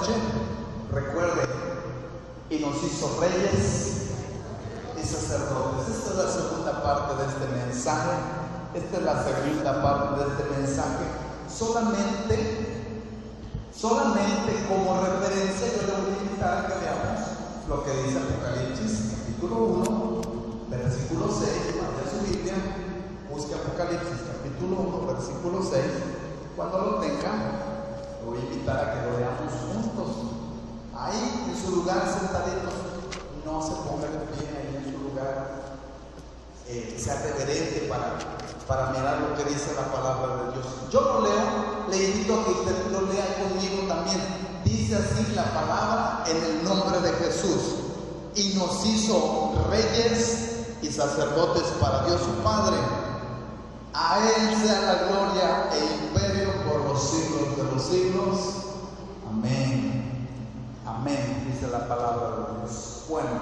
noche, recuerde, y nos hizo reyes y sacerdotes. Esta es la segunda parte de este mensaje. Esta es la segunda parte de este mensaje. Solamente como referencia, yo le voy a invitar a que veamos lo que dice Apocalipsis, capítulo 1, versículo 6. Vaya su Biblia, busque Apocalipsis, capítulo 1, versículo 6. Cuando lo tenga, le voy a invitar a que lo veamos juntos. Ahí en su lugar sentaditos, no se ponga de pie ahí en su lugar, sea reverente para mirar lo que dice la palabra de Dios. Yo lo leo, le invito a que usted lo lea conmigo también. Dice así la palabra en el nombre de Jesús: y nos hizo reyes y sacerdotes para Dios su Padre. A Él sea la gloria e imperio por los siglos de los siglos. Amén. Amén, dice la palabra de Dios. Bueno,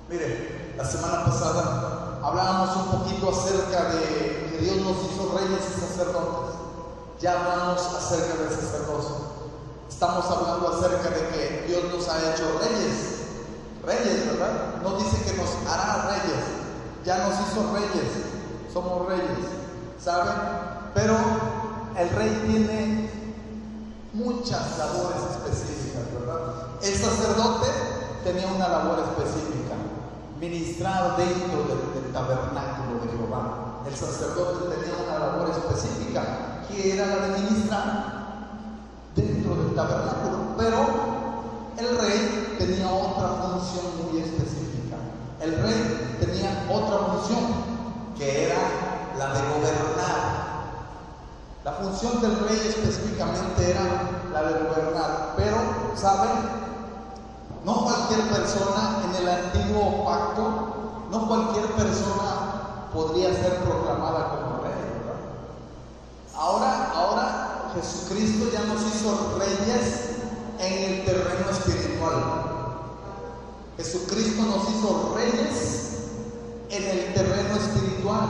mire, la semana pasada hablábamos un poquito acerca de que Dios nos hizo reyes y sacerdotes. Ya hablamos acerca del sacerdocio. Estamos hablando acerca de que Dios nos ha hecho reyes, ¿verdad? No dice que nos hará reyes, ya nos hizo reyes, somos reyes, ¿saben? Pero el rey tiene muchas labores específicas, ¿verdad? El sacerdote tenía una labor específica: ministrar dentro del tabernáculo de Jehová. El sacerdote tenía una labor específica, que era la de ministrar dentro del tabernáculo. Pero el rey tenía otra función muy específica. El rey tenía otra función, que era la de gobernar. La función del rey específicamente era la de gobernar. Pero, ¿saben? No cualquier persona en el antiguo pacto, no cualquier persona podría ser proclamada como rey, ¿verdad? Ahora Jesucristo ya nos hizo reyes en el terreno espiritual. Jesucristo nos hizo reyes en el terreno espiritual.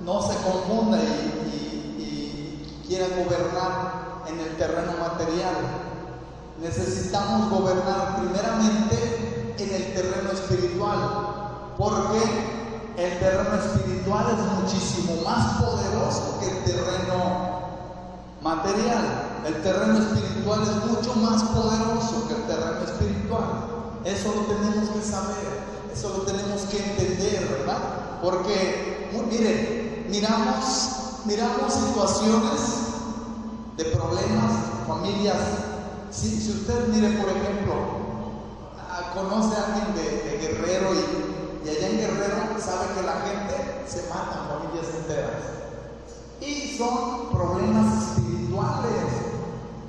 No se confunda y quiera gobernar en el terreno material. Necesitamos gobernar primeramente en el terreno espiritual, porque el terreno espiritual es muchísimo más poderoso que el terreno material. El terreno espiritual es mucho más poderoso que el terreno espiritual. Eso lo tenemos que saber, eso lo tenemos que entender, ¿verdad? Porque, miren, miramos situaciones de problemas, familias. Si usted mire, por ejemplo, conoce a alguien de Guerrero y allá en Guerrero sabe que la gente se mata, familias enteras. Y son problemas espirituales.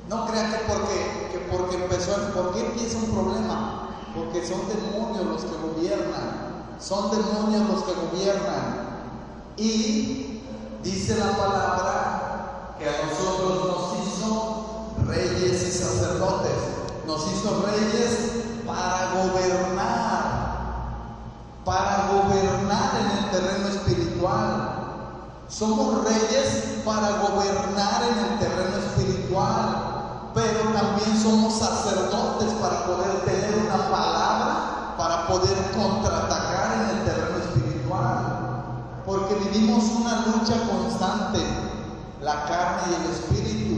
No crean que porque empezó, ¿por qué empieza un problema? Porque son demonios los que gobiernan. Son demonios los que gobiernan. Y dice la palabra que a nosotros nos hizo reyes y sacerdotes. Nos hizo reyes para gobernar en el terreno espiritual. Somos reyes para gobernar en el terreno espiritual, pero también somos sacerdotes para poder tener una palabra, para poder contraatacar en el terreno espiritual, porque vivimos una lucha constante, la carne y el espíritu,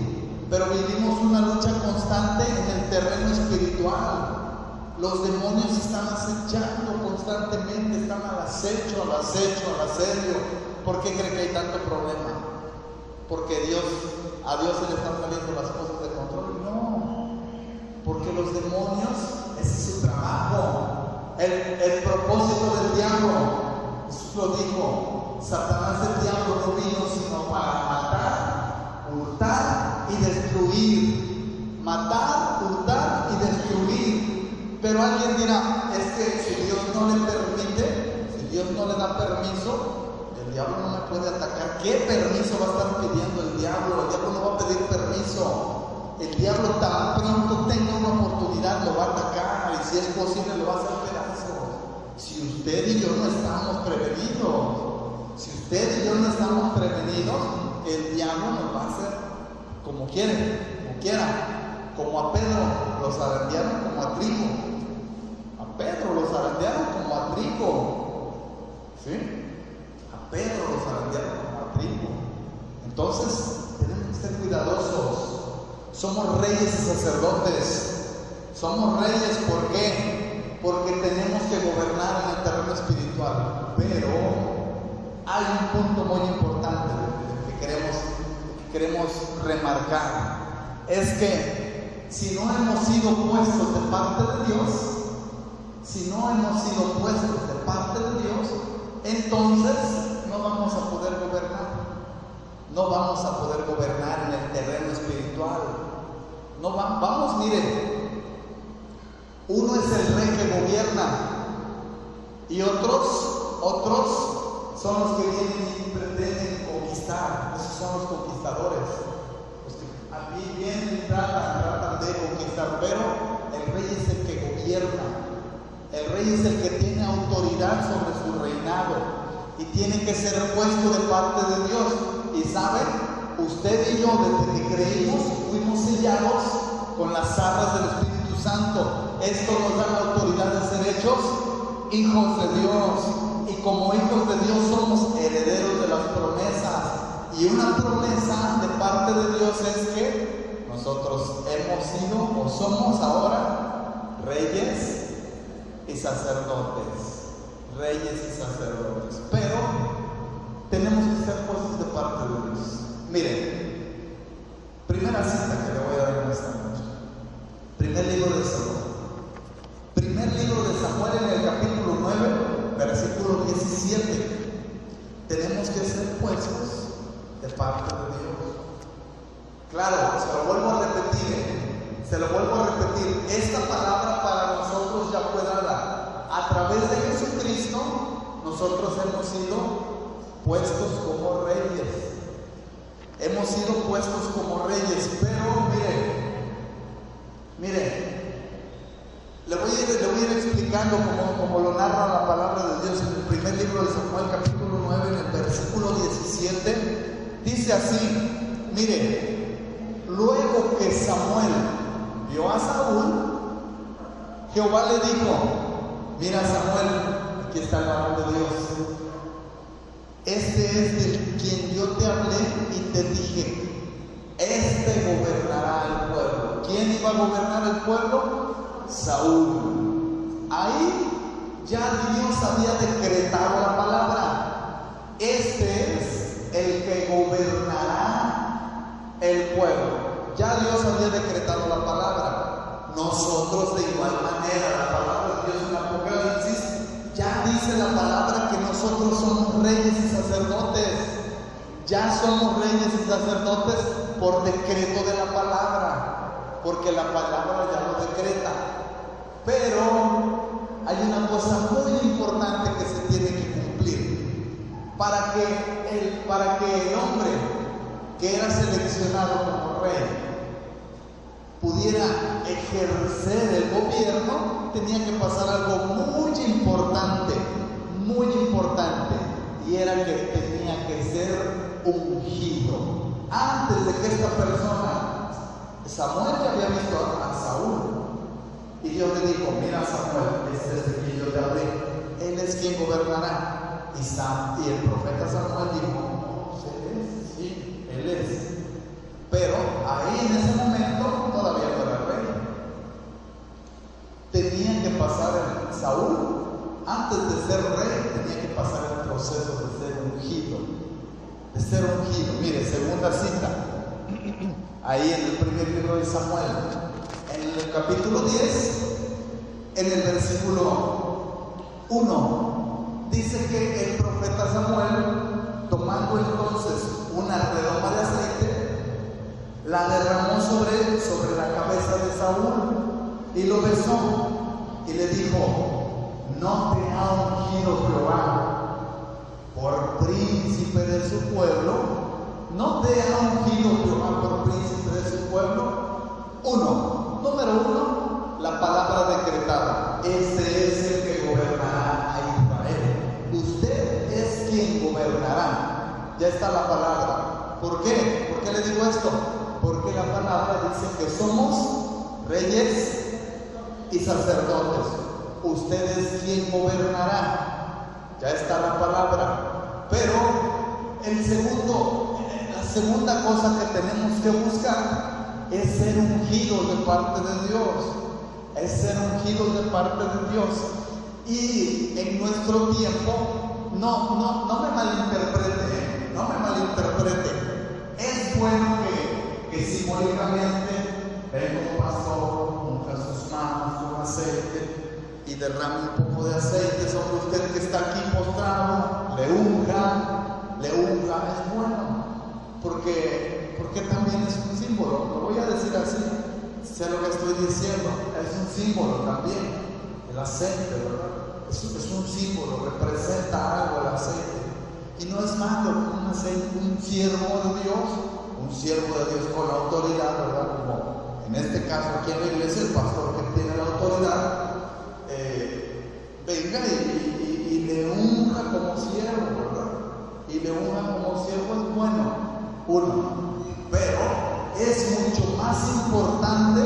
pero vivimos una lucha constante en el terreno espiritual. Los demonios están acechando constantemente, están al acecho, al asedio. ¿Por qué cree que hay tanto problema? Porque a Dios se le están saliendo las cosas de control. No, porque los demonios, ese es su trabajo. El propósito del diablo, Jesús lo dijo: Satanás, el diablo, no vino sino para matar, hurtar y destruir. Matar, hurtar y destruir. Pero alguien dirá: es que si Dios no le permite, si Dios no le da permiso, el diablo no me puede atacar. ¿Qué permiso va a estar pidiendo el diablo? El diablo no va a pedir permiso. El diablo tan pronto tenga una oportunidad lo va a atacar, y si es posible lo va a hacer pedazos. Si usted y yo no estamos prevenidos, el diablo nos va a hacer como quiera, como a Pedro lo zarandearon como a trigo. A Pedro lo zarandearon como a trigo. ¿Sí? A Pedro lo zarandearon como a trigo. Entonces, tenemos que ser cuidadosos. Somos reyes y sacerdotes. Somos reyes, ¿por qué? Porque tenemos que gobernar en el terreno espiritual. Pero hay un punto muy importante que queremos remarcar. Es que si no hemos sido puestos de parte de Dios, entonces no vamos a poder gobernar. No vamos a poder gobernar en el terreno espiritual. No vamos, miren, uno es el rey que gobierna y otros son los que vienen y pretenden conquistar. Esos son los conquistadores. Los que aquí vienen y tratan de conquistar, pero el rey es el que gobierna. El rey es el que tiene autoridad sobre su reinado y tiene que ser puesto de parte de Dios. Y saben, usted y yo, desde que creímos, fuimos sellados con las arras del Espíritu Santo. Esto nos da la autoridad de ser hechos hijos de Dios. Y como hijos de Dios somos herederos de las promesas. Y una promesa de parte de Dios es que nosotros hemos sido o somos ahora reyes y sacerdotes. Reyes y sacerdotes. Pero tenemos que ser puestos de parte de Dios. Miren, primera cita que le voy a dar en esta noche. Primer libro de Samuel. Primer libro de Samuel, en el capítulo 9, versículo 17. Tenemos que ser puestos de parte de Dios. Claro, se lo vuelvo a repetir. Esta palabra para nosotros ya fue dada. A través de Jesucristo, nosotros hemos sido puestos como reyes. Hemos sido puestos como reyes. Pero mire, le voy a ir explicando como lo narra la palabra de Dios en el primer libro de Samuel, capítulo 9, en el versículo 17. Dice así, mire, luego que Samuel vio a Saúl, Jehová le dijo: mira, Samuel, aquí está la mano de Dios. Este es de quien yo te hablé y te dije, este gobernará el pueblo. ¿Quién iba a gobernar el pueblo? Saúl. Ahí ya Dios había decretado la palabra. Este es el que gobernará el pueblo. Ya Dios había decretado la palabra. Nosotros de igual manera, la palabra de Dios en Apocalipsis ya dice la palabra que nosotros somos reyes y sacerdotes. Ya somos reyes y sacerdotes por decreto de la palabra, porque la palabra ya lo decreta. Pero hay una cosa muy importante que se tiene que cumplir para que el hombre que era seleccionado como rey pudiera ejercer el gobierno. Tenía que pasar algo muy importante, y era que tenía que ser ungido. Antes de que esta persona, Samuel ya había visto a Saúl, y Dios le dijo: mira, Samuel, este es el que yo te hablé, él es quien gobernará. Y el profeta Samuel dijo: sí, él es. Pero ahí en ese momento todavía no era rey. Tenía que pasar Saúl, antes de ser rey, tenía que pasar el proceso de ser ungido. Mire, segunda cita, ahí en el primer libro de Samuel, en el capítulo 10, en el versículo 1, dice que el profeta Samuel, tomando entonces una redoma de aceite, la derramó sobre la cabeza de Saúl y lo besó y le dijo: ¿no te ha ungido Jehová por príncipe de su pueblo? ¿No te ha ungido Jehová por príncipe de su pueblo? Número uno, la palabra decretada: este es el que gobernará a Israel. Usted es quien gobernará. Ya está la palabra. ¿Por qué? ¿Por qué le digo esto? Porque la palabra dice que somos reyes y sacerdotes. ¿Ustedes quién gobernará? Ya está la palabra. Pero la segunda cosa que tenemos que buscar es ser ungidos de parte de Dios. Es ser ungidos de parte de Dios. Y en nuestro tiempo, no me malinterprete, no me malinterprete. Es bueno que simbólicamente venga un pastor, unja sus manos con aceite y derrame un poco de aceite sobre usted que está aquí postrado, le unja, es bueno, porque también es un símbolo. Lo voy a decir así, sé lo que estoy diciendo, es un símbolo también, el aceite, ¿verdad? Es un símbolo, representa algo el aceite. Y no es malo un siervo de Dios con la autoridad, ¿verdad? Como en este caso aquí en la iglesia, el pastor que tiene la autoridad, venga y le unja como siervo, ¿verdad? Y le unja como siervo es bueno, pero es mucho más importante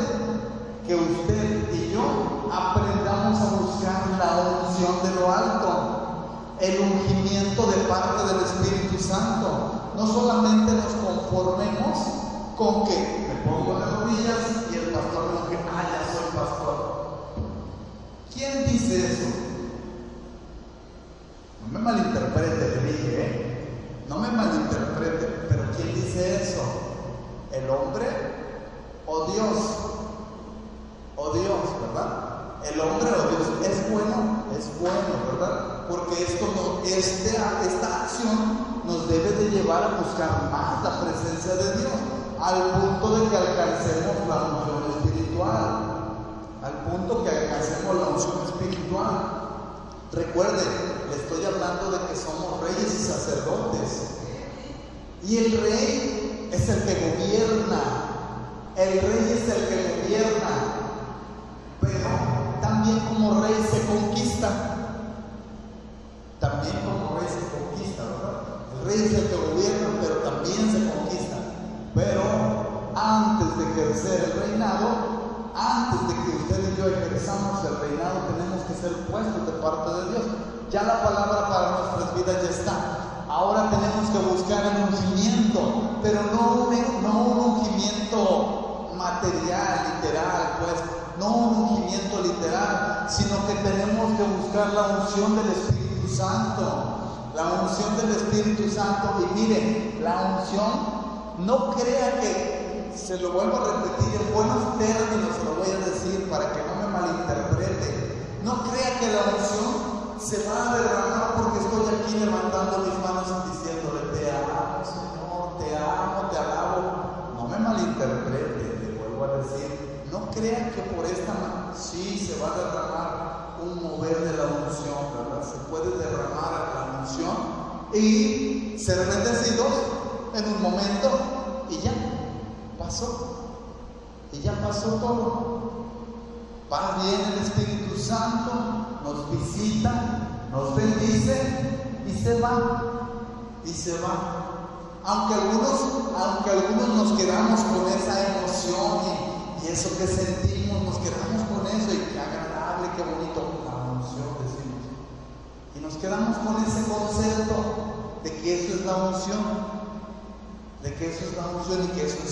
que usted y yo aprendamos a buscar la unción de lo alto, el ungimiento de parte del Espíritu Santo. No solamente nos conformemos con que me pongo en las rodillas y el pastor me dice, ya soy pastor. ¿Quién dice eso? No me malinterprete, le dije, no me malinterprete, pero ¿quién dice eso? ¿El hombre o Dios? O Dios, ¿verdad? El hombre o Dios es bueno, ¿verdad? Porque esta acción nos debe de llevar a buscar más la presencia de Dios, al punto de que alcancemos la unción espiritual, Recuerde, le estoy hablando de que somos reyes y sacerdotes, y el rey es el que gobierna, pero también como rey se conquista, ¿verdad? El rey es el que gobierna, pero también se conquista. Pero antes de ejercer el reinado, antes de que usted y yo ejerzamos el reinado, tenemos que ser puestos de parte de Dios. Ya la palabra para nuestras vidas ya está. Ahora tenemos que buscar el ungimiento, pero no un ungimiento material, literal, pues, no un ungimiento literal, sino que tenemos que buscar la unción del Espíritu Santo. La unción del Espíritu Santo. Y miren, la unción, no crea que, se lo vuelvo a repetir en buenos términos, se lo voy a decir para que no me malinterprete. No crea que la unción se va a derramar porque estoy aquí levantando mis manos y diciéndole: te amo, Señor, te amo, te alabo. No me malinterprete, le vuelvo a decir. No crea que por esta mano sí se va a derramar un mover de la unción, ¿verdad? Se puede derramar la unción y ser bendecidos en un momento y ya pasó todo. Va bien el Espíritu Santo, nos visita, nos bendice y se va. Aunque algunos nos quedamos con esa emoción y eso que sentimos, nos quedamos con eso, y qué agradable, qué bonito, la unción, decimos. Y nos quedamos con ese concepto de que eso es la unción. Y que eso es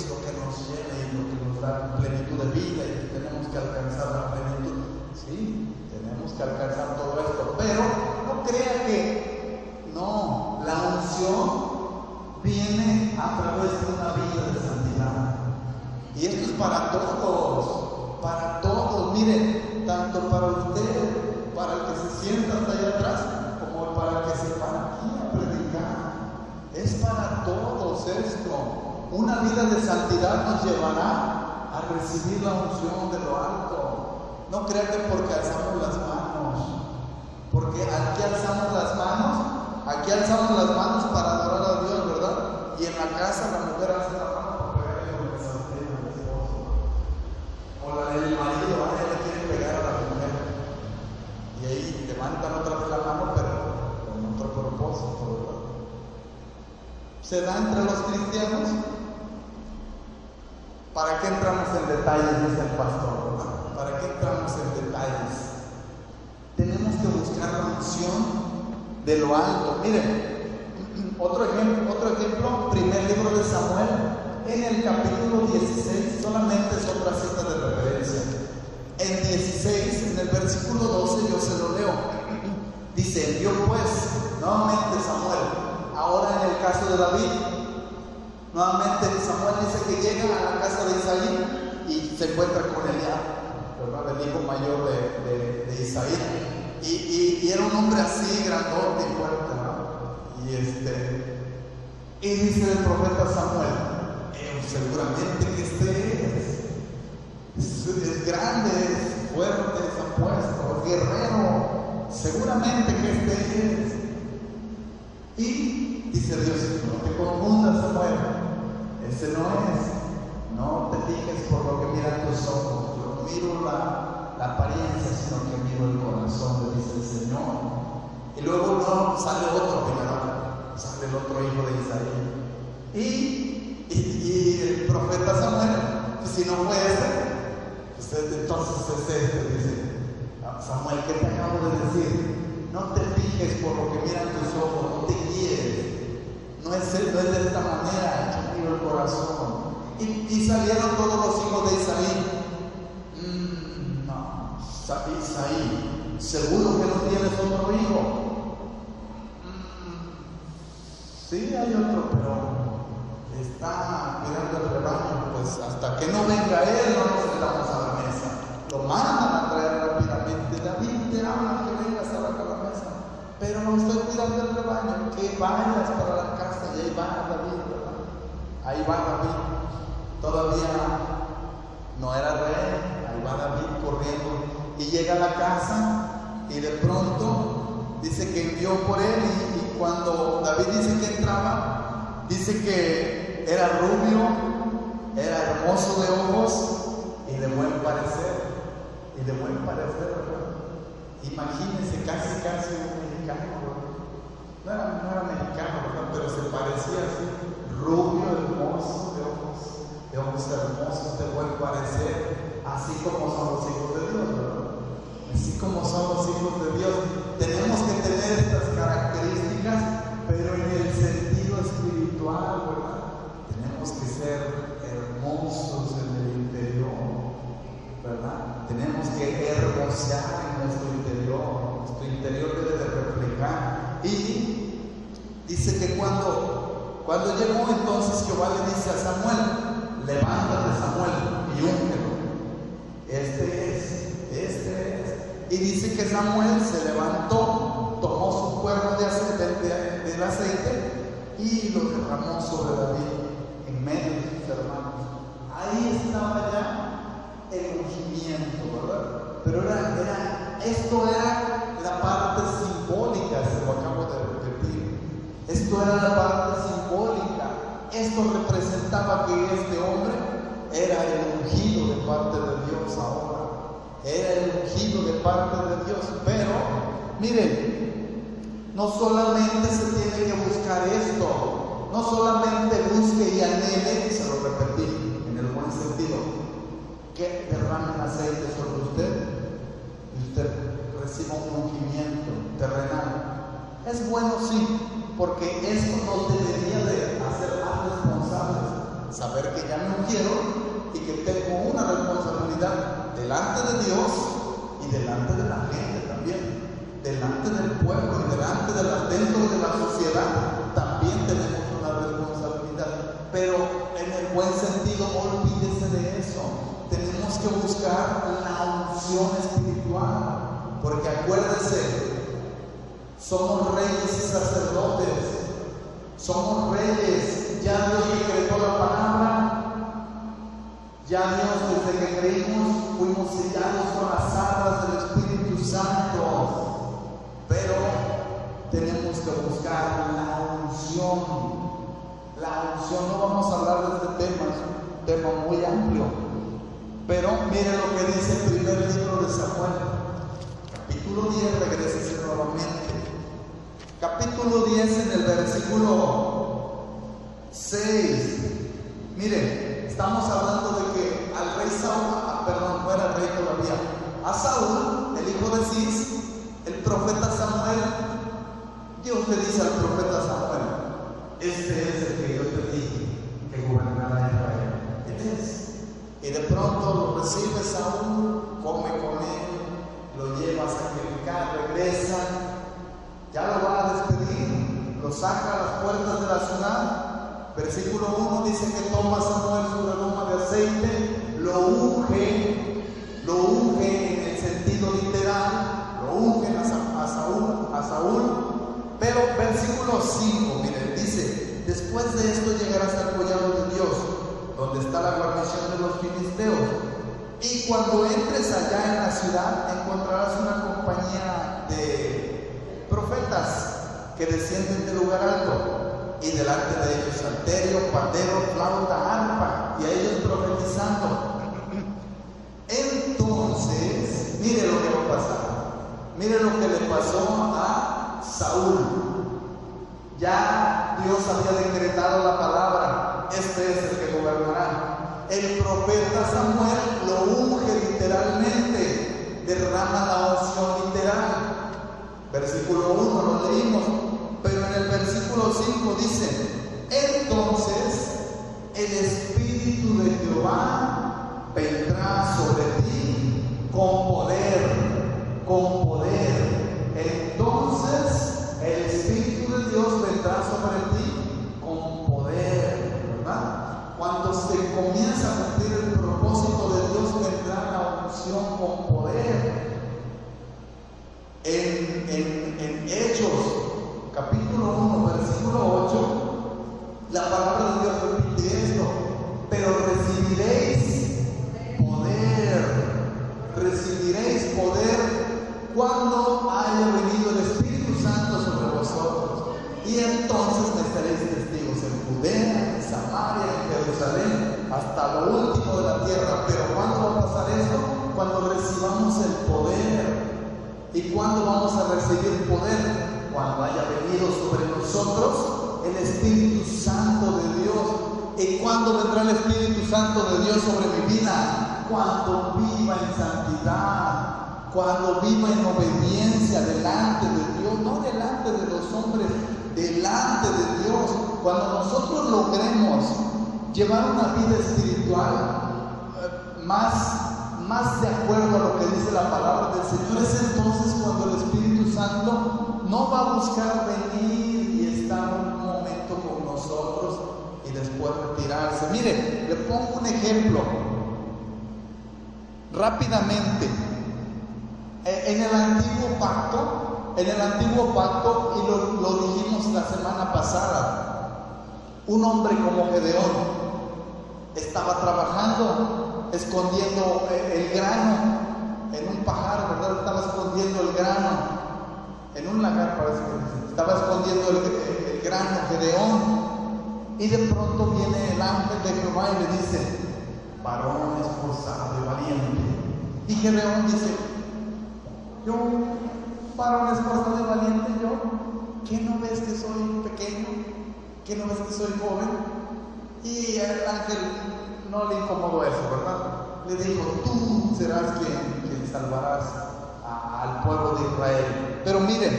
lo que nos llena y lo que nos da plenitud de vida, y que tenemos que alcanzar la plenitud. Sí, tenemos que alcanzar todo esto, pero no crea que no, la unción viene a través de una vida de santidad. Y esto es para todos, miren, tanto para usted, para el que se sienta hasta allá atrás, como para el que se para aquí a predicar. Es para todos esto. Una vida de santidad nos llevará a recibir la unción de lo alto. No crea que porque alzamos las manos, porque aquí alzamos las manos para adorar a Dios, ¿verdad? Y en la casa la mujer alza la mano para pegarle con el sartén al esposo, o la del marido, le quiere pegar a la mujer, y ahí levantan otra vez la mano, pero con otro propósito, ¿verdad? ¿Se da entre los cristianos? ¿Para qué entramos en en detalles, dice el pastor, ¿verdad? ¿Para qué entramos en detalles? Tenemos que buscar la unción de lo alto. Miren, otro ejemplo, primer libro de Samuel, en el capítulo 16, solamente es otra cita de referencia. En 16, en el versículo 12, yo se lo leo. Dice: envió pues nuevamente Samuel, ahora en el caso de David, nuevamente Samuel dice que llega a la casa de Isaí y se encuentra con Eliab, ¿verdad? El hijo mayor de Isaí. Y era un hombre así, grandote y fuerte, ¿no? Y dice el profeta Samuel: seguramente que es grande, es fuerte, es apuesto, es guerrero, seguramente que es. Y dice Dios: no te confundas, Samuel, ese no es. No te fijes por lo que miran tus ojos, yo no miro la apariencia, sino que miro el corazón, le dice el Señor. Y luego sale otro general, sale el otro hijo de Isaí. Y el profeta Samuel, si no fue entonces es dice Samuel: ¿qué te acabo de decir? No te fijes por lo que miran tus ojos, no te guíes. No es de esta manera, yo miro el corazón. Y salieron todos los hijos de Isaí. No, Isaí, ¿seguro que no tienes otro hijo? Sí, hay otro, pero está cuidando el rebaño. Pues hasta que no venga él, no nos sentamos a la mesa. Lo mandan a traer rápidamente. David te habla que vengas a la mesa, pero no estoy cuidando el rebaño. Que vayas para la casa. Y ahí va David, ¿verdad? Ahí va David. Todavía no era rey. Ahí va David corriendo y llega a la casa, y de pronto dice que envió por él, y cuando David dice que entraba, dice que era rubio, era hermoso de ojos y de buen parecer. Imagínense, casi un mexicano, no era mexicano, ¿verdad? Pero se parecía así, rubio, hermoso, de ojos hermosos, de buen parecer, así como son los hijos de Dios, ¿verdad? Así como son los hijos de Dios. Tenemos que tener estas características, pero en el sentido espiritual, ¿verdad? Tenemos que ser hermosos en el interior, ¿verdad? Tenemos que hermosear en nuestro interior debe de reflejar. Y dice que cuando llegó, entonces Jehová le dice a Samuel: levántate, Samuel, y úngelo. Este es. Y dice que Samuel se levantó, tomó su cuerno del aceite y lo derramó sobre David en medio de sus hermanos. Ahí estaba ya el ungimiento, ¿verdad? Pero esto era la parte simbólica, se lo acabo de repetir. Esto era la parte simbólica. Esto representaba que este hombre era el ungido de parte de Dios ahora. Era el ungido de parte de Dios. Pero, miren, no solamente se tiene que buscar esto. No solamente busque y anhele, se lo repetí en el buen sentido, que derramen aceite sobre usted y usted reciba un ungimiento terrenal. Es bueno, sí, porque esto nos debería de hacer más responsables, saber que ya me ungieron y que tengo una responsabilidad delante de Dios y delante de la gente también, delante del pueblo y dentro de la sociedad también tenemos una responsabilidad. Pero en el buen sentido, olvídese de eso. Tenemos que buscar la unción espiritual, porque acuérdese, somos reyes y sacerdotes, somos reyes. Ya Dios decretó la palabra, ya Dios, desde que creímos, fuimos sellados con las arras del Espíritu Santo, pero tenemos que buscar la unción. La unción, no vamos a hablar de este tema, es un tema muy amplio, pero mire lo que dice el primer libro de Samuel, capítulo 10, regrésese nuevamente, capítulo 10 en el versículo 6, mire, estamos hablando de que al rey Saúl, perdón, no era rey todavía, a Saúl, el hijo de Cis, el profeta Samuel, Dios le dice al profeta Samuel: este es el que yo te dije que gobernará Israel. Él es. Y de pronto lo recibe Saúl, come con él, lo lleva a sacrificar, regresa, ya lo va a despedir, lo saca a las puertas de la ciudad. Versículo 1 dice que toma Samuel su redoma de aceite, lo unge en el sentido literal, lo unge a Saúl. Pero versículo 5, miren, dice: después de esto llegarás al collado de Dios, donde está la guarnición de los filisteos, y cuando entres allá en la ciudad encontrarás una compañía de profetas que descienden del lugar alto, y delante de ellos salterio, pandero, flauta, arpa, y a ellos profetizando. Entonces, mire lo que va a pasar. Mire lo que le pasó a Saúl. Ya Dios había decretado la palabra: este es el que gobernará. El profeta Samuel lo unge literalmente, derrama la unción literal. Versículo 1 lo leímos, pero en el versículo 5 dice: entonces el Espíritu de Jehová vendrá sobre ti con poder. Entonces el Espíritu de Dios vendrá sobre ti con poder, ¿verdad? Cuando se comienza a cumplir el propósito de Dios, vendrá la unción con poder. En Hechos, capítulo 1, versículo 8, la palabra de Dios repite esto: pero recibiréis poder cuando haya venido el Espíritu Santo sobre vosotros, y entonces me seréis testigos en Judea, en Samaria, en Jerusalén, hasta lo último de la tierra. Pero ¿cuándo va a pasar esto? Cuando recibamos el poder. ¿Y cuándo vamos a recibir poder? Cuando haya venido sobre nosotros el Espíritu Santo de Dios. ¿Y cuándo vendrá el Espíritu Santo de Dios sobre mi vida? Cuando viva en santidad, cuando viva en obediencia delante de Dios, no delante de los hombres, delante de Dios. Cuando nosotros logremos llevar una vida espiritual más de acuerdo a lo que dice la palabra del Señor, es entonces cuando el Espíritu Santo no va a buscar venir y estar un momento con nosotros y después retirarse. Mire, le pongo un ejemplo rápidamente. En el antiguo pacto, y lo dijimos la semana pasada, un hombre como Gedeón estaba trabajando, escondiendo el grano en un pajar, ¿verdad? Estaba escondiendo el grano en un lagar, parece que estaba escondiendo el grano Gedeón, y de pronto viene el ángel de Jehová y le dice: varón esforzado y valiente. Y Gedeón dice: yo, varón esforzado y valiente, yo, ¿qué no ves que soy pequeño? ¿Qué no ves que soy joven? Y el ángel no le incomodó eso, ¿verdad? Le dijo: tú serás quien salvarás al pueblo de Israel. Pero miren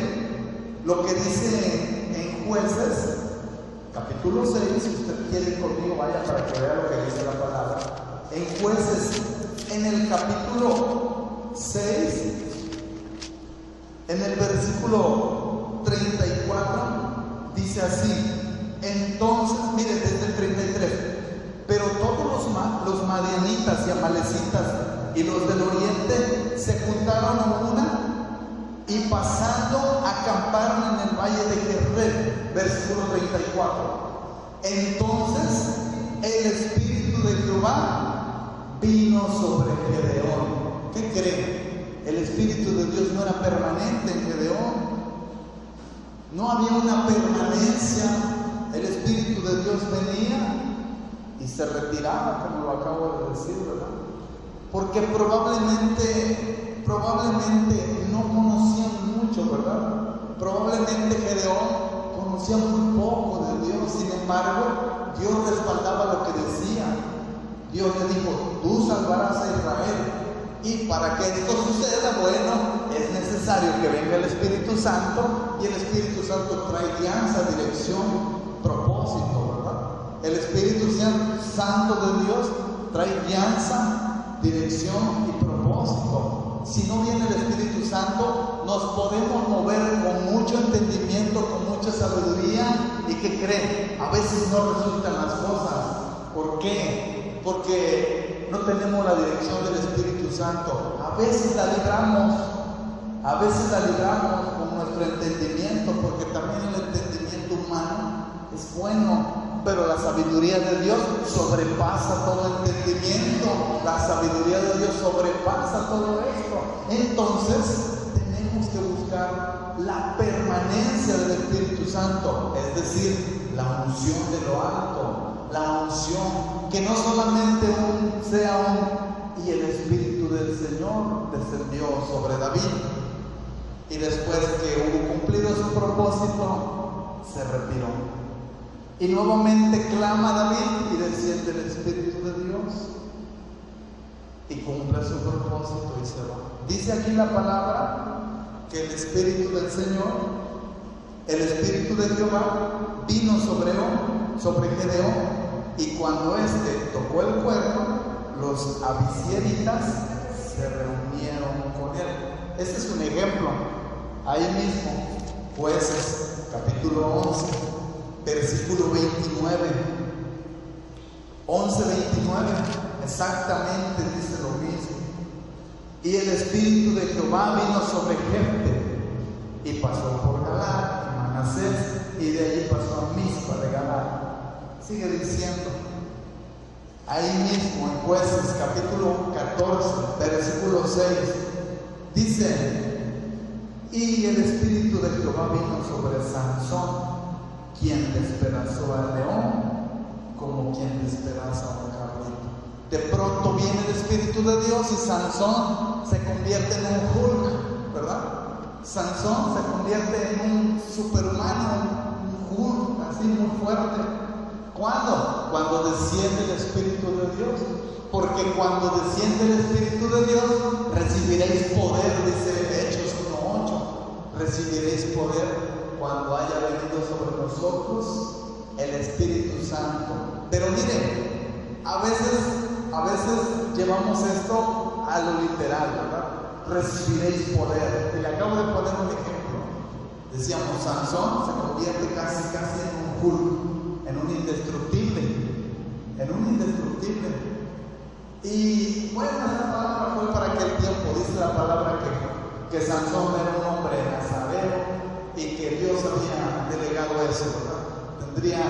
lo que dice en Jueces, capítulo 6, si usted quiere ir conmigo, vaya para que vea lo que dice la palabra. En Jueces, en el capítulo 6, en el versículo 34, dice así. Entonces, mire, desde el 33: pero todos los madianitas y amalecitas y los del oriente se juntaron a una y pasando acamparon en el valle de Jezreel. Versículo 34. Entonces el Espíritu de Jehová vino sobre Gedeón. ¿Qué creen? El Espíritu de Dios no era permanente en Gedeón. No había una permanencia. El Espíritu de Dios venía y se retiraba, como lo acabo de decir, ¿verdad? Porque probablemente no conocían mucho, ¿verdad? Probablemente Gedeón conocía muy poco de Dios. Sin embargo, Dios respaldaba lo que decía. Dios le dijo, tú salvarás a Israel. Y para que esto suceda, bueno, es necesario que venga el Espíritu Santo, y el Espíritu Santo trae guianza, dirección, propósito, ¿verdad? El Espíritu Santo de Dios trae guianza, dirección y propósito. Si no viene el Espíritu Santo, nos podemos mover con mucho entendimiento, con mucha sabiduría. ¿Y qué creen? A veces no resultan las cosas. ¿Por qué? Porque no tenemos la dirección del Espíritu Santo. A veces la libramos con nuestro entendimiento, porque también el entendimiento humano es bueno. Pero la sabiduría de Dios sobrepasa todo entendimiento. La sabiduría de Dios sobrepasa todo esto. Entonces, tenemos que buscar la permanencia del Espíritu Santo, es decir, la unción de lo alto, la unción, que no solamente y el Espíritu del Señor descendió sobre David. Y después que hubo cumplido su propósito, se retiró. Y nuevamente clama David y desciende el Espíritu de Dios y cumple su propósito y se va. Dice aquí la palabra que el Espíritu del Señor, el Espíritu de Jehová, vino sobre Gedeón, y cuando éste tocó el cuerno, los abisieritas se reunieron con él. Este es un ejemplo. Ahí mismo, Jueces, capítulo 11. Versículo 29, 11:29, exactamente dice lo mismo. Y el Espíritu de Jehová vino sobre Jefte, y pasó por Galaad y Manasés, y de allí pasó a Mizpa de Galaad. Sigue diciendo, ahí mismo en Jueces, capítulo 14, versículo 6, dice, y el Espíritu de Jehová vino sobre Sansón, quien despedazó al león como quien despedaza a un cabrito. De pronto viene el Espíritu de Dios y Sansón se convierte en un Hulk, ¿verdad? Sansón se convierte en un superhumano, un Hulk, así muy fuerte. ¿Cuándo? Cuando desciende el Espíritu de Dios. Porque cuando desciende el Espíritu de Dios, recibiréis poder, dice Hechos 1:8. Recibiréis poder cuando haya venido sobre nosotros el Espíritu Santo. Pero miren, a veces llevamos esto a lo literal, ¿verdad? Recibiréis poder. Y le acabo de poner un ejemplo. Decíamos, Sansón se convierte casi en un Hulk, en un indestructible. Y bueno, esta palabra fue para aquel tiempo. Dice la palabra que Sansón era un hombre nazareo, y que Dios había delegado eso, ¿verdad? Tendría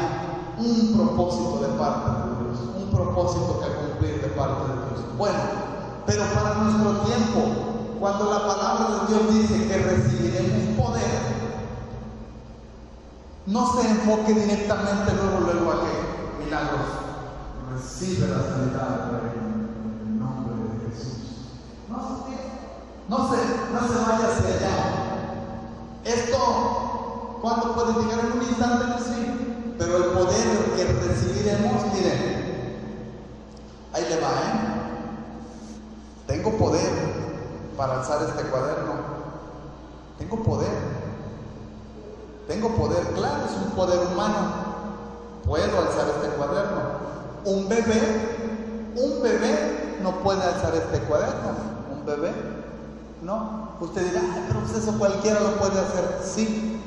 un propósito de parte de Dios, un propósito que cumplir de parte de Dios. Bueno, pero para nuestro tiempo, cuando la palabra de Dios dice que recibiremos poder, no se enfoque directamente luego a que milagros, recibe la sanidad en el nombre de Jesús. No se vaya hacia allá. Esto, ¿cuándo puede llegar? En un instante, sí, pero el poder que recibiremos, miren, ahí le va, Tengo poder para alzar este cuaderno. Tengo poder, claro, es un poder humano. Puedo alzar este cuaderno. Un bebé no puede alzar este cuaderno. Un bebé, no. Usted dirá, pero pues eso cualquiera lo puede hacer. Sí,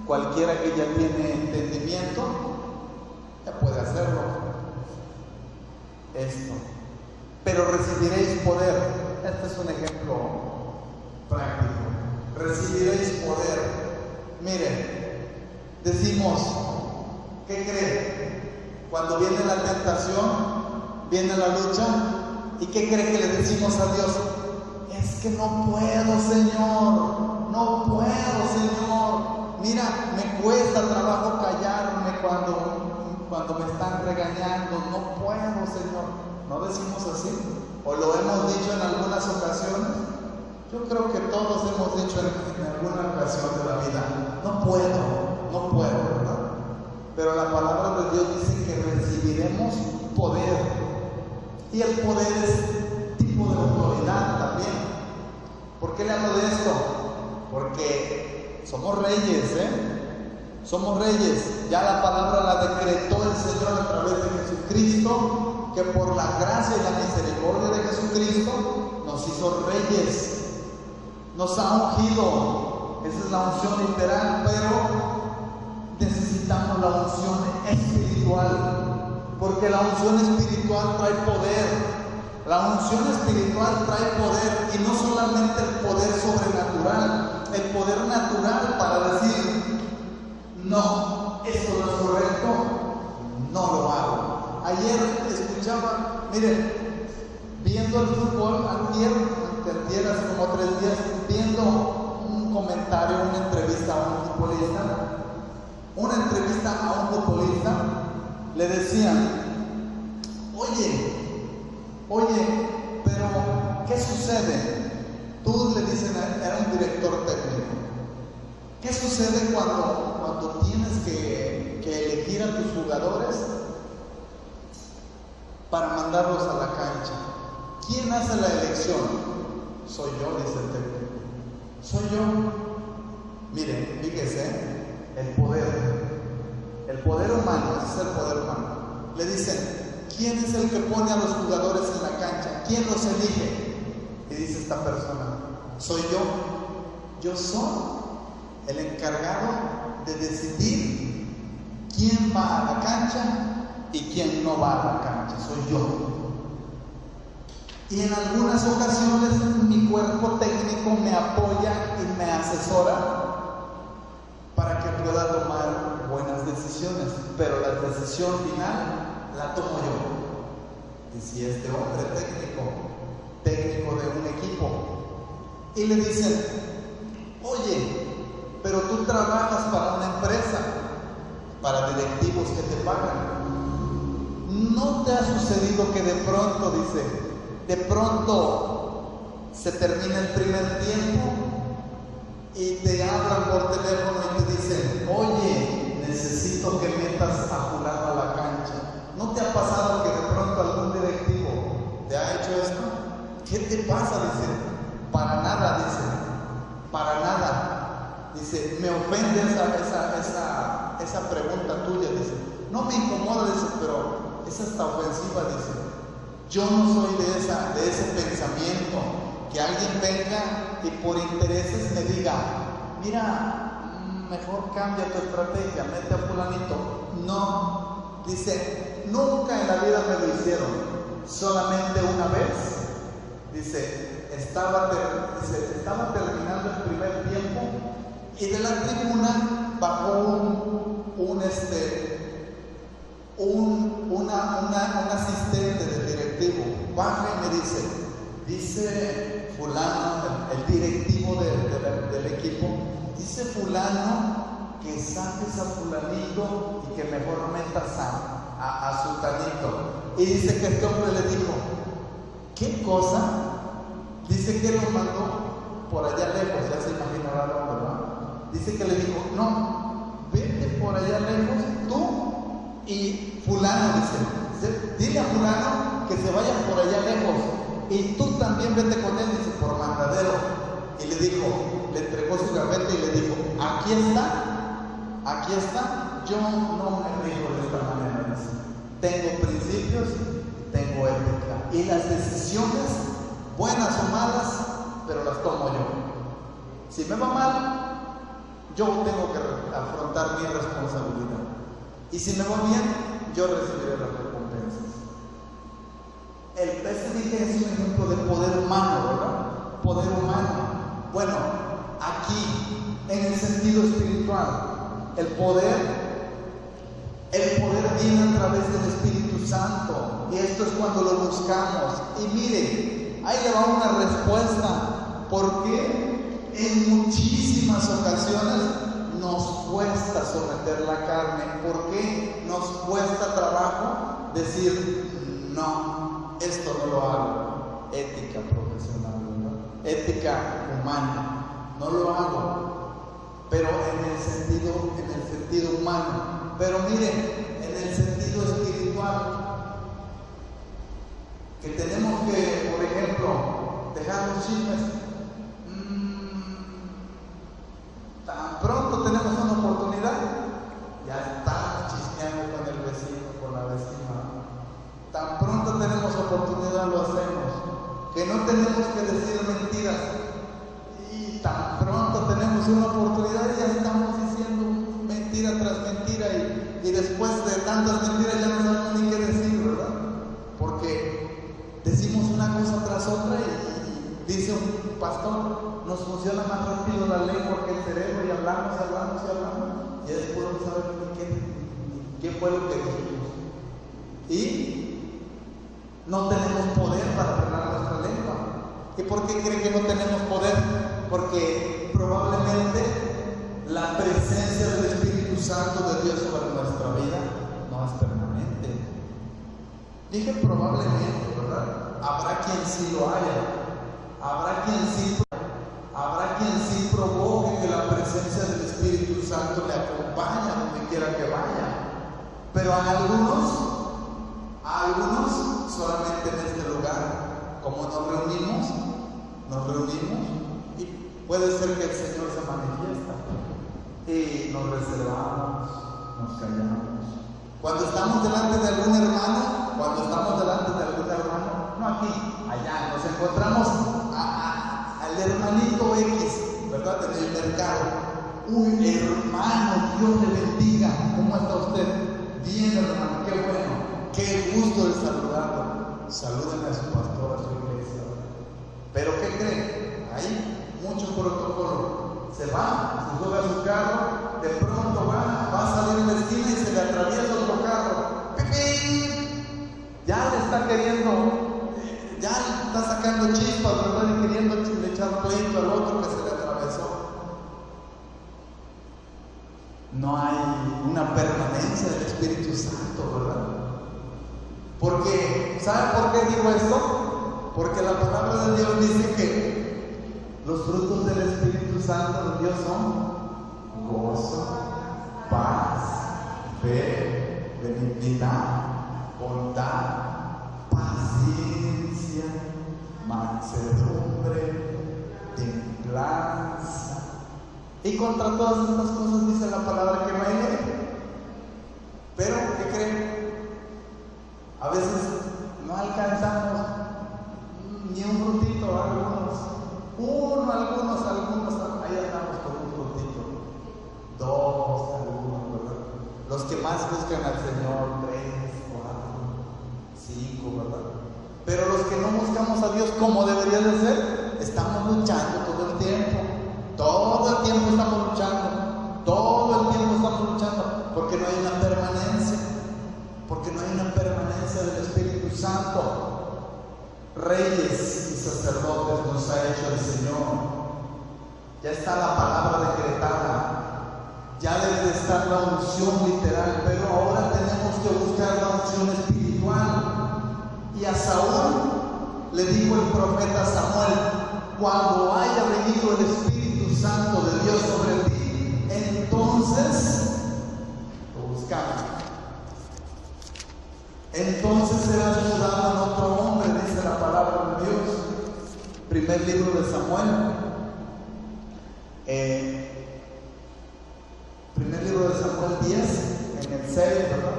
cualquiera que ya tiene entendimiento ya puede hacerlo. Esto. Pero recibiréis poder. Este es un ejemplo práctico. Recibiréis poder. Miren, decimos, ¿qué cree? Cuando viene la tentación, viene la lucha, ¿y qué cree que le decimos a Dios? Es que no puedo, Señor. Mira, me cuesta trabajo callarme cuando me están regañando. No puedo, Señor. ¿No decimos así? ¿O lo hemos dicho en algunas ocasiones? Yo creo que todos hemos dicho en alguna ocasión de la vida, no puedo, ¿verdad? Pero la palabra de Dios dice que recibiremos poder. Y el poder es tipo de autoridad también. ¿Por qué le hablo de esto? Porque somos reyes, somos reyes. Ya la palabra la decretó el Señor a través de Jesucristo, que por la gracia y la misericordia de Jesucristo nos hizo reyes, nos ha ungido. Esa es la unción literal, pero necesitamos la unción espiritual, porque la unción espiritual trae poder. La unción espiritual trae poder, y no solamente el poder sobrenatural, el poder natural para decir, no, esto no es correcto, no lo hago. Ayer escuchaba, miren, viendo el fútbol, antier, hace como 3 días, viendo un comentario, una entrevista a un futbolista, le decían, oye, pero ¿qué sucede? Tú le dicen, era un director técnico, ¿qué sucede cuando tienes que elegir a tus jugadores para mandarlos a la cancha? ¿Quién hace la elección? Soy yo, dice el técnico. Soy yo. Miren, fíjese, el poder humano, ese es el poder humano. Le dicen, ¿quién es el que pone a los jugadores en la cancha? ¿Quién los elige? Y dice esta persona, soy yo. Yo soy el encargado de decidir quién va a la cancha y quién no va a la cancha. Soy yo. Y en algunas ocasiones mi cuerpo técnico me apoya y me asesora para que pueda tomar buenas decisiones, pero la decisión final la tomo yo. Y si este hombre técnico de un equipo, y le dicen, oye, pero tú trabajas para una empresa, para directivos que te pagan, ¿no te ha sucedido que de pronto se termina el primer tiempo y te hablan por teléfono y te dicen, oye, necesito que metas a fulano a la cancha? ¿No te ha pasado que de pronto algún directivo te ha hecho esto? ¿Qué te pasa? Dice, para nada, para nada. Dice, me ofende esa pregunta tuya, dice, no me incomoda, dice, pero es hasta ofensiva, dice. Yo no soy de ese pensamiento, que alguien venga y por intereses me diga, mira, mejor cambia tu estrategia, mete a fulanito. No, dice, nunca en la vida me lo hicieron, solamente una vez. Dice, estaba terminando el primer tiempo y de la tribuna bajó un asistente del directivo, baja y me dice fulano, el directivo del equipo, dice fulano que saques a fulanito y que mejor metas a sultanito. Y dice que este hombre le dijo, ¿qué cosa? Dice que lo mandó por allá lejos, ya se imaginará dónde, ¿verdad? Dice que le dijo, no, vete por allá lejos, tú y fulano, dice, dile a fulano que se vaya por allá lejos, y tú también vete con él, dice, por mandadero. Y le dijo, le entregó su gaveta y le dijo, aquí está, yo no me rijo de esta manera, dice, tengo principios, tengo ética, y las decisiones, buenas o malas, pero las tomo yo. Si me va mal, yo tengo que afrontar mi responsabilidad. Y si me va bien, yo recibiré las recompensas. El PSDG es un ejemplo de poder humano, ¿verdad? Poder humano. Bueno, aquí, en el sentido espiritual, el poder viene a través del Espíritu Santo. Y esto es cuando lo buscamos. Y mire, ahí le va una respuesta. Porque en muchísimas ocasiones nos cuesta someter la carne. ¿Por qué nos cuesta trabajo decir, no, esto no lo hago? Ética profesional, ¿verdad? Ética humana, no lo hago. Pero en el sentido humano. Pero miren, en el sentido espiritual, que tenemos que, por ejemplo, dejar los chismes. Tan pronto tenemos una oportunidad, ya estamos chismeando con el vecino, con la vecina. Tan pronto tenemos oportunidad lo hacemos. Que no tenemos que decir mentiras. Y tan pronto tenemos una oportunidad ya estamos diciendo mentira tras mentira y después de tantas mentiras ya no sabemos ni qué decir, ¿verdad? Porque decimos una cosa tras otra y dice un pastor, nos funciona más rápido la lengua que el cerebro y hablamos y después no sabemos ni qué fue lo que dijimos. Y no tenemos poder para frenar nuestra lengua. ¿Y por qué cree que no tenemos poder? Porque probablemente la presencia del Espíritu Santo de Dios sobre nuestra vida no es permanente. Dije probablemente, ¿verdad? Habrá quien sí lo haya, habrá quien sí provoque que la presencia del Espíritu Santo le acompañe donde quiera que vaya. Pero a algunos solamente en este lugar, como nos reunimos y puede ser que el Señor se manifiesta y nos reservamos, nos callamos. Cuando estamos delante de algún hermano, no aquí, allá, nos encontramos al hermanito X, ¿verdad? En el mercado. Uy, hermano, Dios le bendiga. ¿Cómo está usted? Bien, hermano, qué bueno. Qué gusto de saludarlo. Saluden a su pastor, a su iglesia. Pero ¿qué creen? Hay mucho protocolo. Se va, se sube a su carro, de pronto va a salir en la esquina y se le atraviesa otro carro. ¡Pipín! Ya le está queriendo, ya le está sacando chispas, ¿verdad? Y queriendo echar pleito al otro que se le atravesó. No hay una permanencia del Espíritu Santo, ¿verdad? Porque, ¿sabe por qué digo esto? Porque la palabra de Dios dice que los frutos del Espíritu Santo de Dios son gozo, paz, fe, benignidad, bondad, paciencia, mansedumbre, templanza. Y contra todas estas cosas dice la palabra que no hay ley. Pero, ¿qué creen? A veces no alcanzamos ni un frutito, algunos, ahí andamos con un frutito, dos, algunos, ¿verdad? Los que más buscan al Señor, 3, 4, 5, ¿verdad? Pero los que no buscamos a Dios como debería de ser, estamos luchando todo el tiempo estamos luchando, porque no hay una permanencia, del Espíritu Santo. Reyes y sacerdotes nos ha hecho el Señor. Ya está la palabra decretada, ya debe de estar la unción literal, pero ahora tenemos que buscar la unción espiritual. Y a Saúl le dijo el profeta Samuel: cuando haya venido el Espíritu Santo de Dios sobre ti, entonces lo buscamos. Entonces serás mudado en otro hombre, dice la palabra de Dios. Primer libro de Samuel. Primer libro de Samuel 10, en el 6, ¿verdad?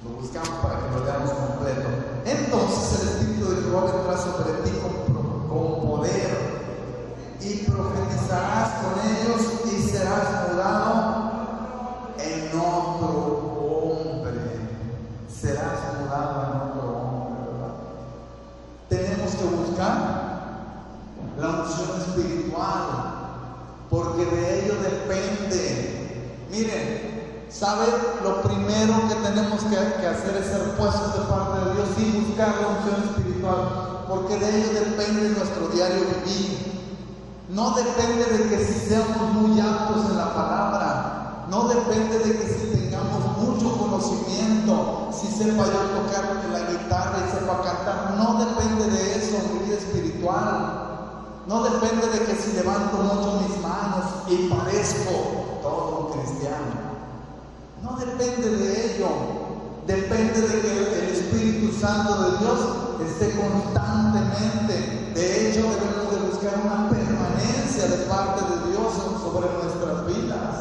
Lo buscamos para que lo leamos completo. Entonces el Espíritu de Jehová vendrá sobre ti con poder, y profetizarás con ellos, y serás mudado en otro hombre. Serás mudado en otro hombre, ¿verdad? Tenemos que buscar la unción espiritual, porque de ello depende. Miren, ¿sabe? Lo primero que tenemos que hacer es ser puestos de parte de Dios y buscar la unción espiritual, porque de ello depende nuestro diario vivir. No depende de que si seamos muy aptos en la palabra, no depende de que si tengamos mucho conocimiento, si sepa yo tocar la guitarra y sepa cantar. No depende de eso mi vida espiritual. No depende de que si levanto mucho mis manos y parezco todo un cristiano. No depende de ello. Depende de que el Espíritu Santo de Dios esté constantemente. De hecho, debemos de buscar una permanencia de parte de Dios sobre nuestras vidas,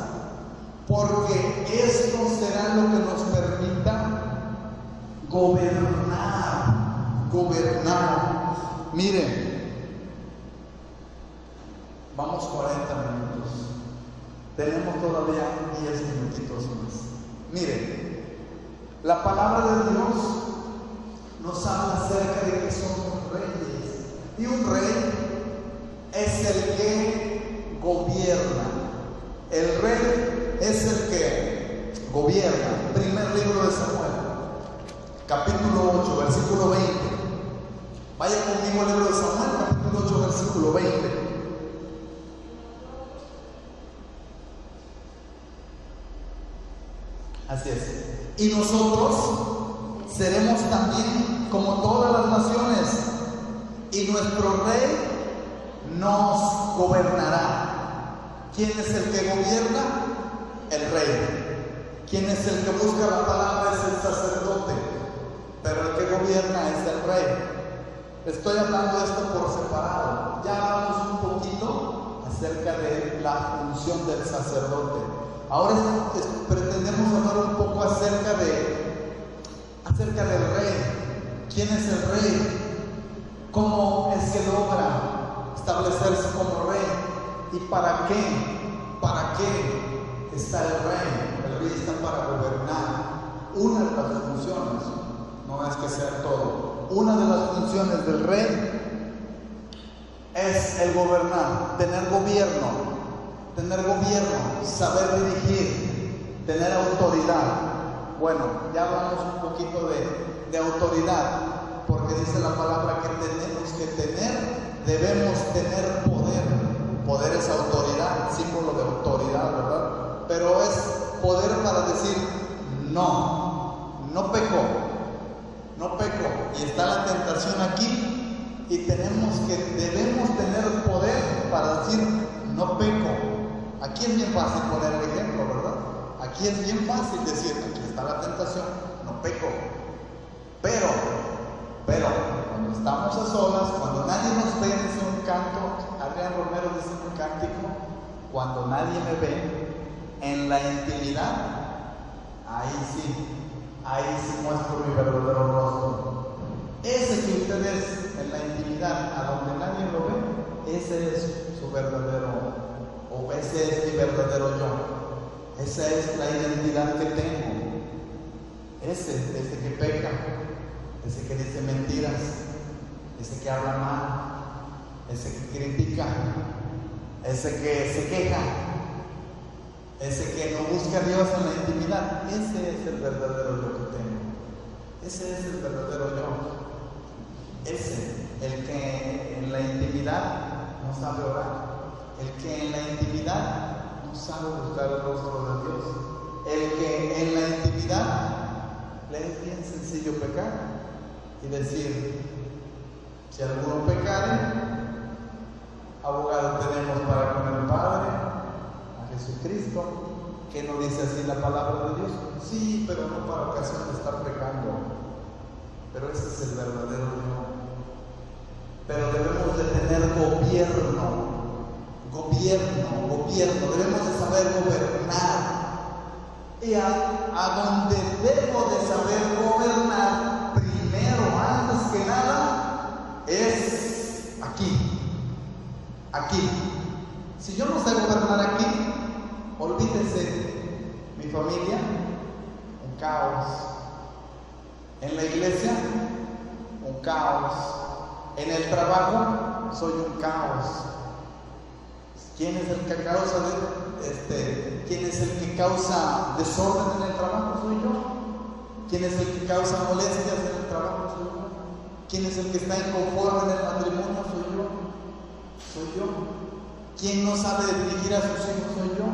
porque esto será lo que nos permita gobernar. Miren, vamos 40 minutos. Tenemos todavía 10 minutitos más. Miren, la palabra de Dios nos habla acerca de que somos reyes. Y un rey es el que gobierna. El rey es el que gobierna. Primer libro de Samuel, capítulo 8, versículo 20. Vaya conmigo al libro de Samuel, capítulo 8, versículo 20. Así es. Y nosotros seremos también como todas las naciones, y nuestro rey nos gobernará. ¿Quién es el que gobierna? El rey. ¿Quién es el que busca la palabra? Es el sacerdote. Pero el que gobierna es el rey. Estoy hablando de esto por separado. Ya hablamos un poquito acerca de la función del sacerdote. Ahora pretendemos hablar un poco acerca del rey. ¿Quién es el rey? ¿Cómo es que logra establecerse como rey? ¿Y para qué? ¿Para qué está el rey? El rey está para gobernar. Una de las funciones, no es que sea todo, una de las funciones del rey es el gobernar, tener gobierno, saber dirigir, tener autoridad. Bueno, ya hablamos un poquito de autoridad, porque dice la palabra que tenemos que debemos tener poder. Poder es autoridad, símbolo de autoridad, ¿verdad? Pero es poder para decir, no peco, y está la tentación aquí, y debemos tener poder para decir, no peco. Aquí es bien fácil poner el ejemplo, ¿verdad? Aquí es bien fácil decir, aquí está la tentación, no peco. Pero, cuando estamos a solas, cuando nadie nos ve, dice un canto, Adrián Romero dice un cántico, cuando nadie me ve, en la intimidad, ahí sí muestro mi verdadero rostro. Ese que ustedes en la intimidad, a donde nadie lo ve, ese es su verdadero, o ese es mi verdadero yo. Esa es la identidad que tengo. Ese que peca, ese que dice mentiras, ese que habla mal, ese que critica, ese que se queja, ese que no busca a Dios en la intimidad. Ese es el verdadero yo que tengo. Ese es el verdadero yo. Ese, el que en la intimidad no sabe orar, el que en la intimidad no sabe buscar el rostro de Dios, el que en la intimidad le es bien sencillo pecar y decir, si alguno pecare, abogado tenemos para con el Padre, a Jesucristo. ¿Qué no dice así la palabra de Dios? Sí, pero no para ocasión de estar pecando. Pero ese es el verdadero yo. Pero debemos de tener gobierno. Debemos de saber gobernar. Y a donde debo de saber gobernar, primero, antes que nada, es aquí. Si yo no sé gobernar aquí, olvídese, mi familia, un caos. En la iglesia, un caos. En el trabajo, soy un caos. ¿Quién es el que causa desorden en el trabajo? Soy yo. ¿Quién es el que causa molestias en el trabajo? Soy yo. ¿Quién es el que está inconforme en el matrimonio? Soy yo. ¿Quién no sabe dirigir a sus hijos? Soy yo.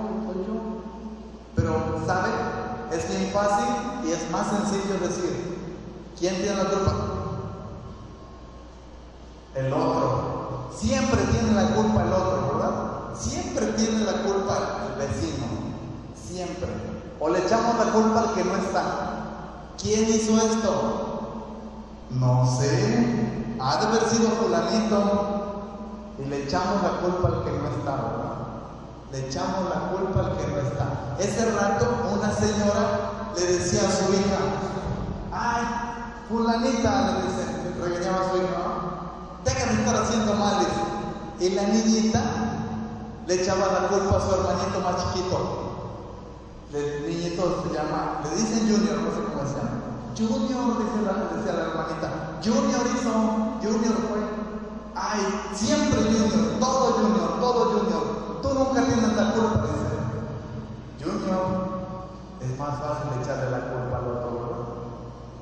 Pero, ¿sabe? Es bien fácil y es más sencillo decir, ¿quién tiene la culpa? El otro. Siempre tiene la culpa el otro, ¿verdad? Siempre tiene la culpa el vecino. Siempre. O le echamos la culpa al que no está. ¿Quién hizo esto? No sé, ha de haber sido fulanito. Y le echamos la culpa al que no está, ¿verdad? Le echamos la culpa al que no está. Ese rato una señora le decía a su hija, ay, fulanita, le dice, regañaba a su hija, ¿no? Déjame estar haciendo males. Y la niñita le echaba la culpa a su hermanito más chiquito. El niñito se llama, le dicen Junior, no sé cómo se llama. Junior, decía la hermanita, Junior hizo, Junior fue. Ay, siempre Junior, todo Junior, todo Junior. Tú nunca tienes la culpa, dice. Junior, es más fácil echarle la culpa al otro.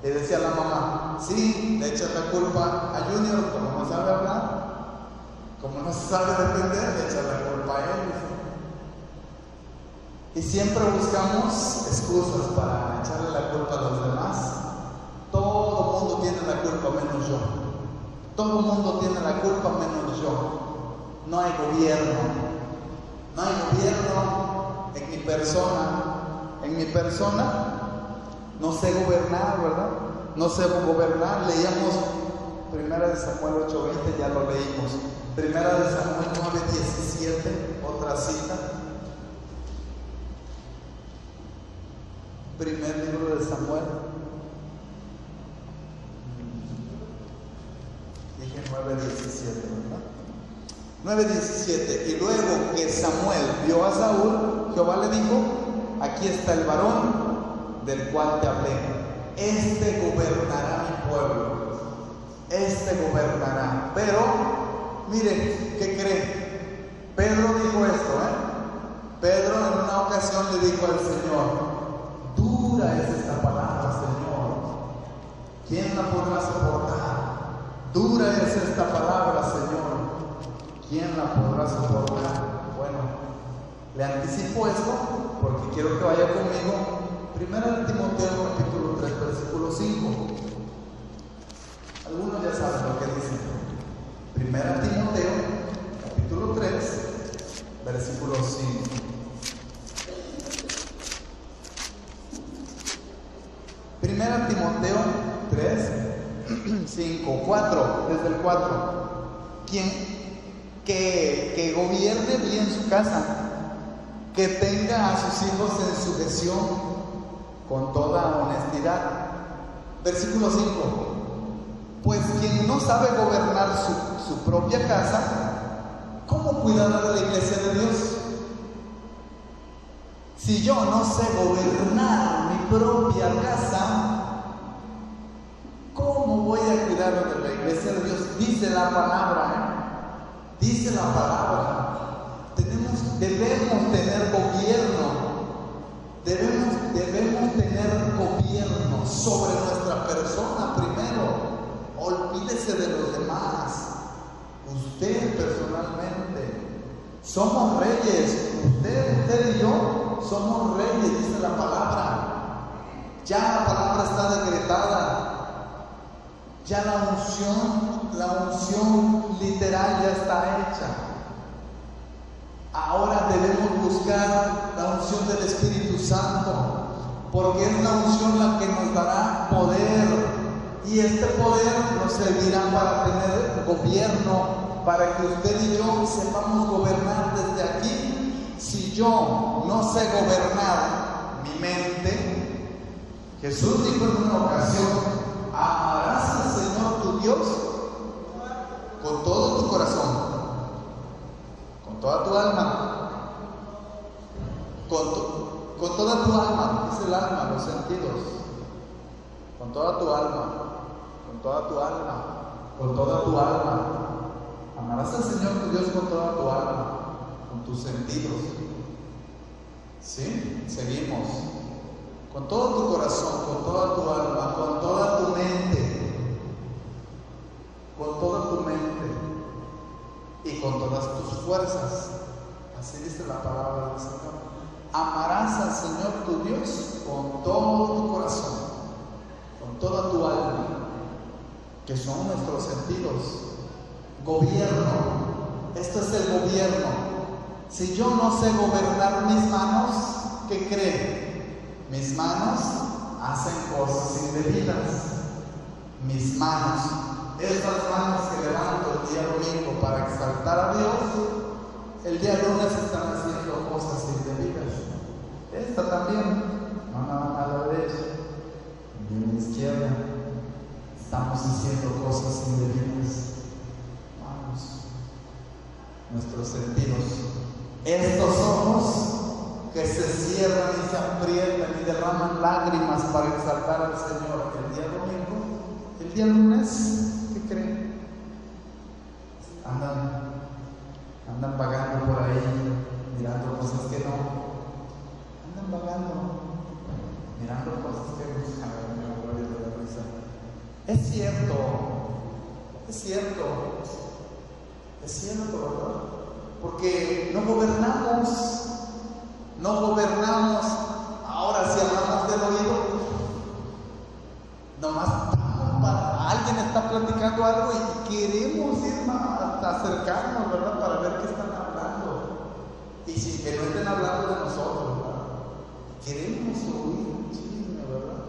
Le decía a la mamá, sí, le echas la culpa a Junior, como no sabe hablar, como no se sabe defender, le echas la culpa a él. Y siempre buscamos excusas para echarle la culpa a los demás. Todo el mundo tiene la culpa menos yo. Todo el mundo tiene la culpa menos yo. No hay gobierno. No hay gobierno en mi persona. En mi persona no sé gobernar, ¿verdad? No sé gobernar. Leíamos 1 Samuel 8:20, ya lo leímos. 1 Samuel 9:17, otra cita. Primer libro de Samuel. Dije 9:17, ¿verdad? 9:17. Y luego que Samuel vio a Saúl, Jehová le dijo, aquí está el varón del cual te hablé. Este gobernará mi pueblo. Este gobernará. Pero, miren, ¿qué creen? Pedro dijo esto, Pedro en una ocasión le dijo al Señor, dura es esta palabra, Señor. ¿Quién la podrá soportar? Dura es esta palabra, Señor. ¿Quién la podrá soportar? Bueno, le anticipo esto porque quiero que vaya conmigo. 1 Timoteo capítulo 3, versículo 5. Algunos ya saben lo que dice. 1 Timoteo capítulo 3, versículo 5. Primera Timoteo 3, 5, 4, desde el 4. Que gobierne bien su casa, que tenga a sus hijos en sujeción con toda honestidad. Versículo 5. Pues quien no sabe gobernar su propia casa, ¿cómo cuidará de la iglesia de Dios? Si yo no sé gobernar mi propia casa, ¿cómo voy a cuidar de la iglesia de Dios? Dice la palabra, dice la palabra. Debemos tener gobierno. Debemos tener gobierno sobre nuestra persona primero. Olvídese de los demás. Usted personalmente. Somos reyes. Usted y yo somos reyes, dice la palabra. Ya la palabra está decretada. Ya la unción literal ya está hecha. Ahora debemos buscar la unción del Espíritu Santo, porque es la unción la que nos dará poder. Y este poder nos servirá para tener gobierno, para que usted y yo sepamos gobernar desde aquí. Si yo no sé gobernar mi mente, Jesús dijo en una ocasión, amarás al Señor tu Dios con todo tu corazón, con toda tu alma, con toda tu alma, dice el alma, los sentidos, con toda tu alma, con toda tu alma, con toda tu alma. Amarás al Señor tu Dios con toda tu alma, con tus sentidos. ¿Sí? Seguimos. Con todo tu corazón, con toda tu alma, con toda tu mente, con toda tu mente y con todas tus fuerzas. Así dice la palabra del Señor. Amarás al Señor tu Dios con todo tu corazón, con toda tu alma, que son nuestros sentidos. Gobierno. Esto es el gobierno. Si yo no sé gobernar mis manos, ¿qué creen? Mis manos hacen cosas indebidas. Mis manos, esas manos que levanto el día domingo para exaltar a Dios, el día lunes están haciendo cosas indebidas. Esta también, a la derecha y a la izquierda, estamos haciendo cosas indebidas. Vamos, nuestros sentidos, estos ojos que se cierran y se aprietan y derraman lágrimas para exaltar al Señor el día domingo, el día lunes, ¿qué creen? Andan vagando por ahí, mirando cosas que no. Andan vagando, mirando cosas que no. Es cierto, ¿verdad? Porque no gobernamos. Ahora si hablamos del oído, nomás alguien está platicando algo y queremos ir a acercarnos, ¿verdad? Para ver qué están hablando. Y sin que no estén hablando de nosotros, ¿verdad? Queremos oír un chisme, ¿verdad?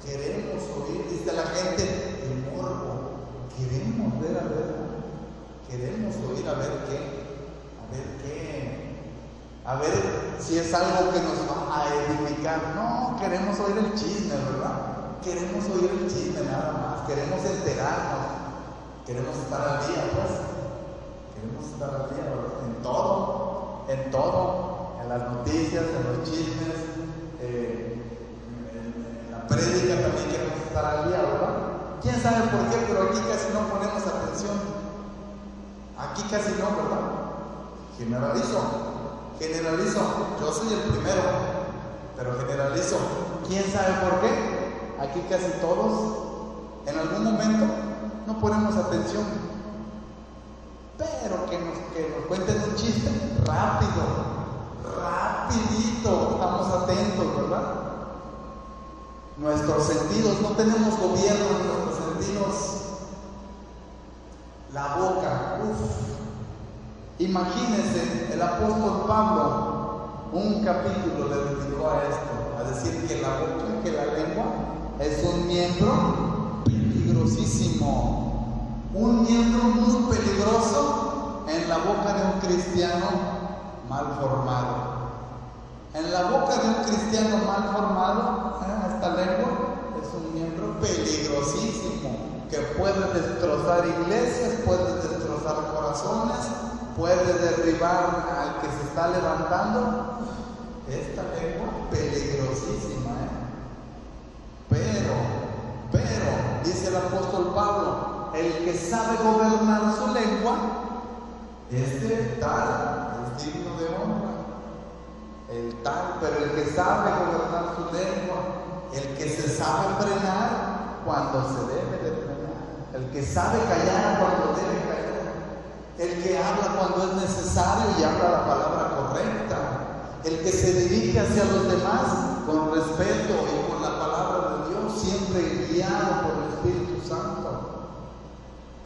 Queremos oír, dice la gente, el morbo. Queremos ver, queremos oír a ver qué. A ver si es algo que nos va a edificar. No, queremos oír el chisme, ¿verdad? Queremos oír el chisme nada más. Queremos enterarnos. Queremos estar al día, pues. Queremos estar al día, ¿verdad? En todo. En las noticias, en los chismes, en la prédica también queremos estar al día, ¿verdad? ¿Quién sabe por qué? Pero aquí casi no ponemos atención. Aquí casi no, ¿verdad? Generalizo, yo soy el primero, pero generalizo. ¿Quién sabe por qué? Aquí casi todos, en algún momento, no ponemos atención. Pero que nos cuenten un chiste, rapidito, estamos atentos, ¿verdad? Nuestros sentidos, no tenemos gobierno en nuestros sentidos. La boca, Imagínense, el apóstol Pablo, un capítulo le dedicó a esto, a decir que la boca, que la lengua es un miembro peligrosísimo, un miembro muy peligroso en la boca de un cristiano mal formado. En la boca de un cristiano mal formado, esta lengua es un miembro peligrosísimo que puede destrozar iglesias, puede destrozar corazones, puede derribar al que se está levantando. Esta lengua peligrosísima, Pero, dice el apóstol Pablo, el que sabe gobernar su lengua, tal es digno de honra. Pero el que sabe gobernar su lengua, el que se sabe frenar cuando se debe de frenar, el que sabe callar cuando debe callar, el que habla cuando es necesario y habla la palabra correcta, el que se dirige hacia los demás con respeto y con la palabra de Dios, siempre guiado por el Espíritu Santo,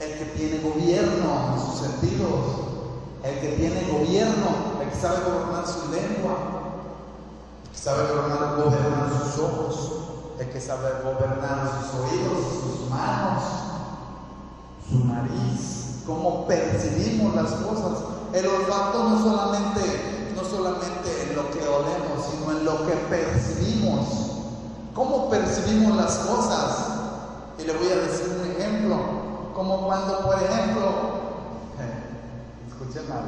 el que tiene gobierno en sus sentidos, el que tiene gobierno, el que sabe gobernar su lengua, el que sabe gobernar sus ojos, el que sabe gobernar sus oídos, sus manos, su nariz. Cómo percibimos las cosas. El olfato no solamente en lo que olemos, sino en lo que percibimos. ¿Cómo percibimos las cosas? Y le voy a decir un ejemplo. Como cuando, por ejemplo, escuchen mal,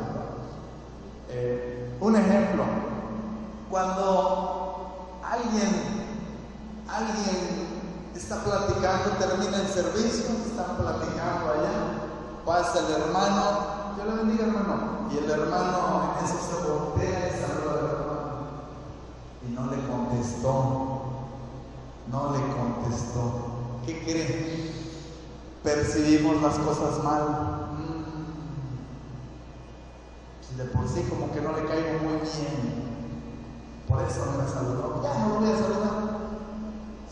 un ejemplo. Cuando alguien está platicando, termina el servicio, están platicando allá. Pasa el hermano, Dios le bendiga, hermano. Y el hermano en eso se voltea y saluda al hermano. Y no le contestó. ¿Qué creen? Percibimos las cosas mal. Si de por sí como que no le caigo muy bien, por eso no me saludó. Ya no lo voy a saludar.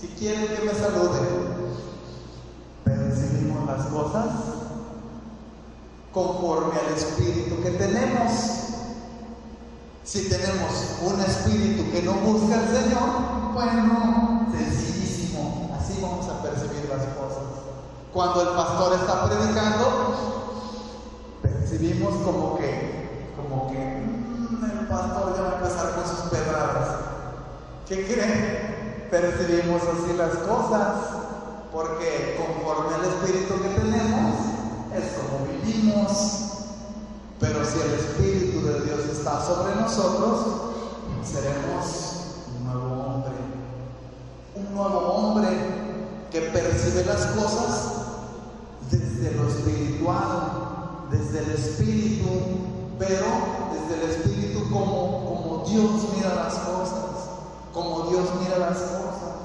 Si quiere que me salude. Percibimos las cosas conforme al espíritu que tenemos. Si tenemos un espíritu que no busca al Señor, bueno, sencillísimo. vamos a percibir las cosas. Cuando el pastor está predicando, percibimos como que el pastor ya va a empezar con sus pedradas. ¿Qué creen? Percibimos así las cosas, porque conforme al espíritu que tenemos, es como vivimos. Pero si el Espíritu de Dios está sobre nosotros, seremos un nuevo hombre que percibe las cosas desde lo espiritual, desde el Espíritu, pero desde el Espíritu como Dios mira las cosas,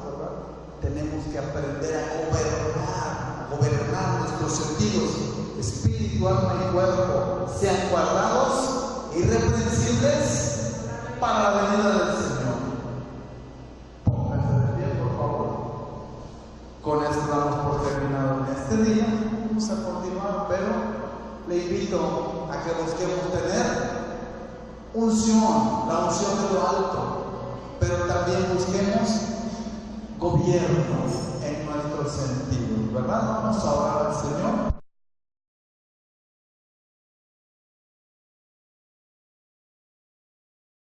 ¿verdad? Tenemos que aprender a gobernar nuestros sentidos, espíritu, alma y cuerpo, sean guardados, irreprensibles para la venida del Señor. Pónganse de pie, por favor. Con esto damos por terminado en este día. Vamos a continuar, pero le invito a que busquemos tener unción, la unción de lo alto, pero también busquemos gobierno en nuestros sentidos, ¿verdad? Vamos a orar.